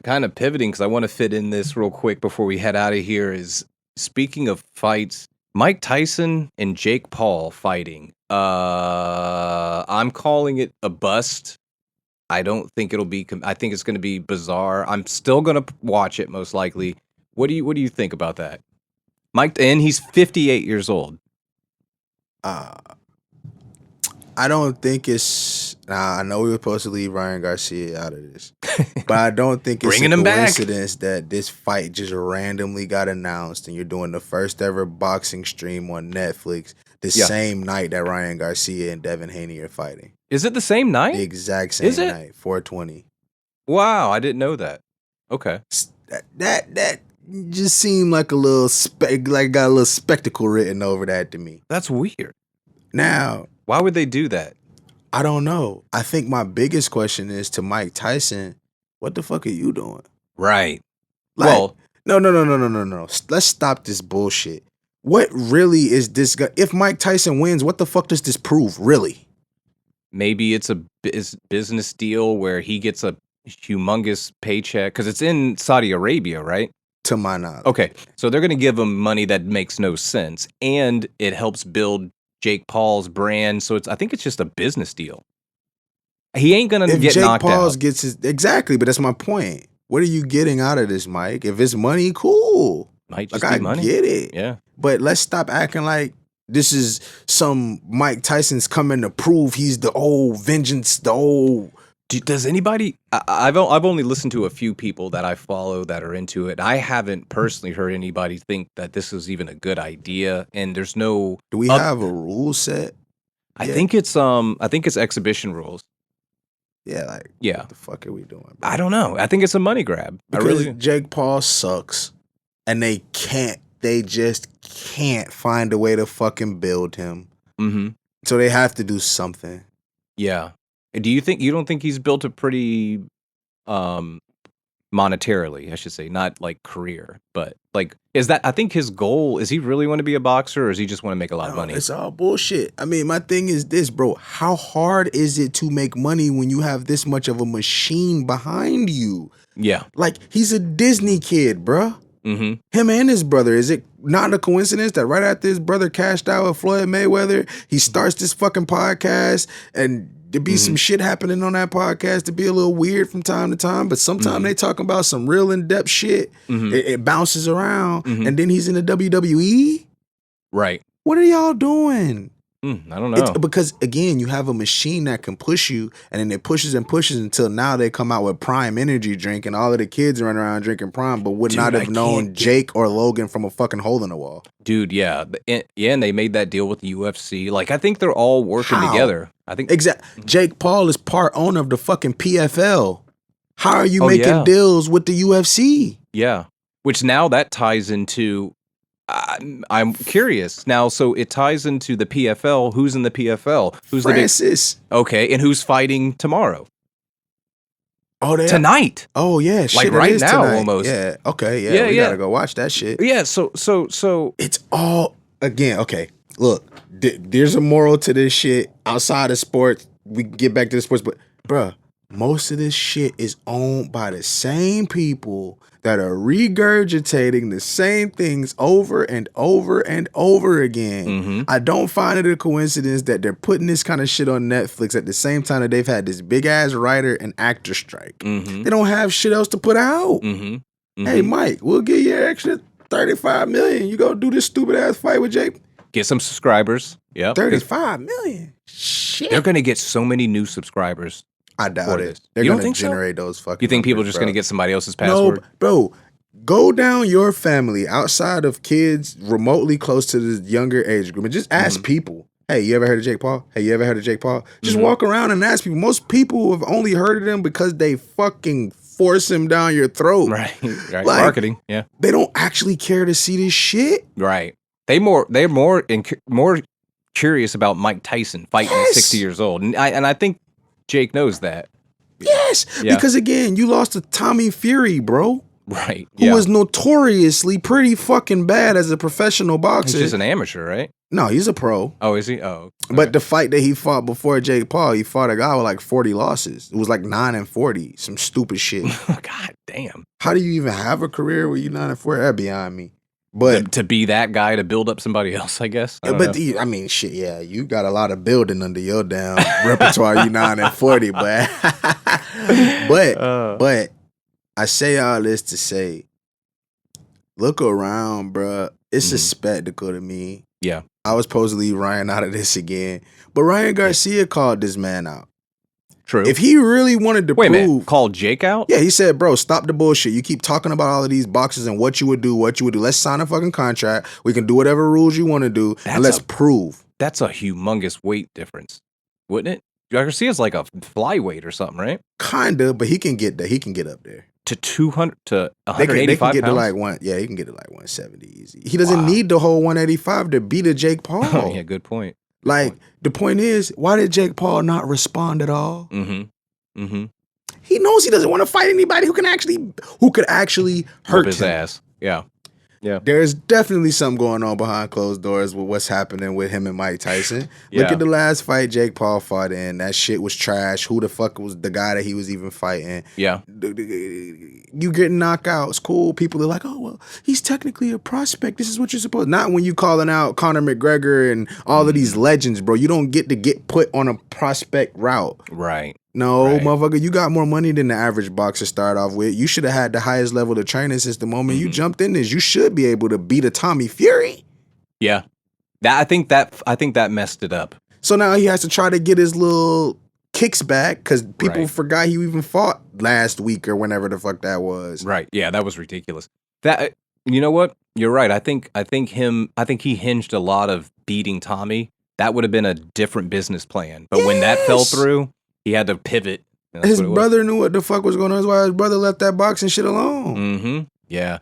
kind of pivoting because I want to fit in this real quick before we head out of here. Is speaking of fights, Mike Tyson and Jake Paul fighting. I'm calling it a bust. I don't think it'll be. I think it's going to be bizarre. I'm still going to watch it most likely. What do you think about that? Mike, and he's 58 years old. I don't think it's. I know we were supposed to leave Ryan Garcia out of this, but I don't think it's Bringing a him back. coincidence that this fight just randomly got announced, and you're doing the first ever boxing stream on Netflix the same night that Ryan Garcia and Devin Haney are fighting. Is it the same night? The exact same night, 420. Wow, I didn't know that. Okay, that just seemed like a little got a little spectacle written over that to me. that's weird. Now, Why would they do that? I don't know. I think my biggest question is to Mike Tyson, what the fuck are you doing? Right. Like, Well, no. Let's stop this bullshit. What really is this guy? If Mike Tyson wins, what the fuck does this prove, really? maybe it's a business deal where he gets a humongous paycheck because it's in Saudi Arabia, right? To my knowledge. Okay, so they're going to give him money that makes no sense, and it helps build Jake Paul's brand. So I think it's just a business deal. He ain't going to get Jake knocked Paul's out. gets his exactly, but that's my point. What are you getting out of this, Mike? If it's money, cool. Might just Like be I money. get it. Yeah. But let's stop acting like this is some Mike Tyson's coming to prove he's the old vengeance, the old. Does anybody? I've only listened to a few people that I follow that are into it. I haven't personally heard anybody think that this is even a good idea. And there's no. Do we have a rule set? I think it's exhibition rules. Yeah, like Yeah. what the fuck are we doing, bro? I don't know. I think it's a money grab. Because Jake Paul sucks, and they just can't find a way to fucking build him. Mm-hmm. So they have to do something. Yeah. You don't think he's built a pretty monetarily, I should say, not like career, but like I think his goal is he really want to be a boxer or does he just want to make a lot of money? It's all bullshit. I mean, my thing is this, bro. How hard is it to make money when you have this much of a machine behind you? Yeah. Like, he's a Disney kid, bro. Mm-hmm. Him and his brother. Is it not a coincidence that right after his brother cashed out with Floyd Mayweather, he starts this fucking podcast, and there be some shit happening on that podcast to be a little weird from time to time, but sometimes they talking about some real in-depth shit. It bounces around, and then he's in the WWE? Right. What are y'all doing? I don't know. Because, again, you have a machine that can push you, and then it pushes and pushes until now they come out with Prime energy drink, and all of the kids run around drinking Prime, but would not have known Jake or Logan from a fucking hole in the wall. Dude, yeah. And they made that deal with the UFC. Like, I think they're all working together. I think exactly. Jake Paul is part owner of the fucking PFL. How are you making deals with the UFC? Yeah. Which now that ties into... I'm curious now. So it ties into the PFL. Who's in the PFL? Who's Francis? Okay, and who's fighting tomorrow? Oh, tonight. Oh yeah, shit, like right now tonight. almost. Yeah. Okay. Yeah. We gotta go watch that shit. Yeah. So it's all again. Okay. Look, there's a moral to this shit outside of sports. We can get back to the sports, but bruh, most of this shit is owned by the same people that are regurgitating the same things over and over and over again. I don't find it a coincidence that they're putting this kind of shit on Netflix at the same time that they've had this big ass writer and actor strike. They don't have shit else to put out. Hey, Mike, we'll give you an extra $35 million. You go do this stupid ass fight with Jake. Get some subscribers. Yeah, $35 million. Shit, they're gonna get so many new subscribers. I doubt it. They're you gonna don't generate those fucking. You think people are just gonna get somebody else's password? No, bro. Go down your family outside of kids remotely close to the younger age group and just ask people. Hey, you ever heard of Jake Paul? Hey, you ever heard of Jake Paul? Just walk around and ask people. Most people have only heard of them because they fucking force him down your throat. Right. Like, Marketing. Yeah. They don't actually care to see this shit. Right. They're more curious about Mike Tyson fighting at 60 years old, and I think Jake knows that. Yes, because again, you lost to Tommy Fury, bro. Right. Who was notoriously pretty fucking bad as a professional boxer. He's just an amateur, right? No, he's a pro. Oh, is he? Oh. Okay. But the fight that he fought before Jake Paul, he fought a guy with like 40 losses. It was like 9-40, some stupid shit. God damn. How do you even have a career where you're 9-4? That's beyond me. But to be that guy to build up somebody else, I guess. I don't know. I mean, shit, yeah, you got a lot of building under your damn repertoire. You 9-40, but I say all this to say, look around, bruh. It's a spectacle to me. Yeah. I was supposed to leave Ryan out of this again, but Ryan Garcia called this man out. True. If he really wanted to prove, called Jake out? Yeah, he said, bro, stop the bullshit. You keep talking about all of these boxes and what you would do. Let's sign a fucking contract. We can do whatever rules you want to do, and let's prove. That's a humongous weight difference, wouldn't it? Garcia's like a flyweight or something, right? Kinda, but he can get there. He can get up there. To 200 to 185 they can get pounds? to like one. Yeah, he can get to like 170 easy. He doesn't need the whole 185 to beat a Jake Paul. Oh, yeah, good point. The point is, why did Jake Paul not respond at all? Mm-hmm. He knows he doesn't want to fight anybody who could actually hurt his ass. Yeah. Yeah. There's definitely something going on behind closed doors with what's happening with him and Mike Tyson. Yeah. Look at the last fight Jake Paul fought in. That shit was trash. Who the fuck was the guy that he was even fighting? Yeah. You getting knocked out. It's cool. People are like, oh, well, he's technically a prospect. This is what you're supposed to. Not when you calling out Conor McGregor and all of these legends, bro. You don't get to get put on a prospect route. Right. No, motherfucker, you got more money than the average boxer start off with. You should have had the highest level of training since the moment you jumped in this. You should be able to beat a Tommy Fury. Yeah. I think that messed it up. So now he has to try to get his little kicks back because people forgot he even fought last week or whenever the fuck that was. Right. Yeah, that was ridiculous. That you know what? You're right. I think he hinged a lot of beating Tommy. That would have been a different business plan. But when that fell through, he had to pivot. His brother knew what the fuck was going on. That's why his brother left that boxing shit alone. Mm-hmm. Yeah.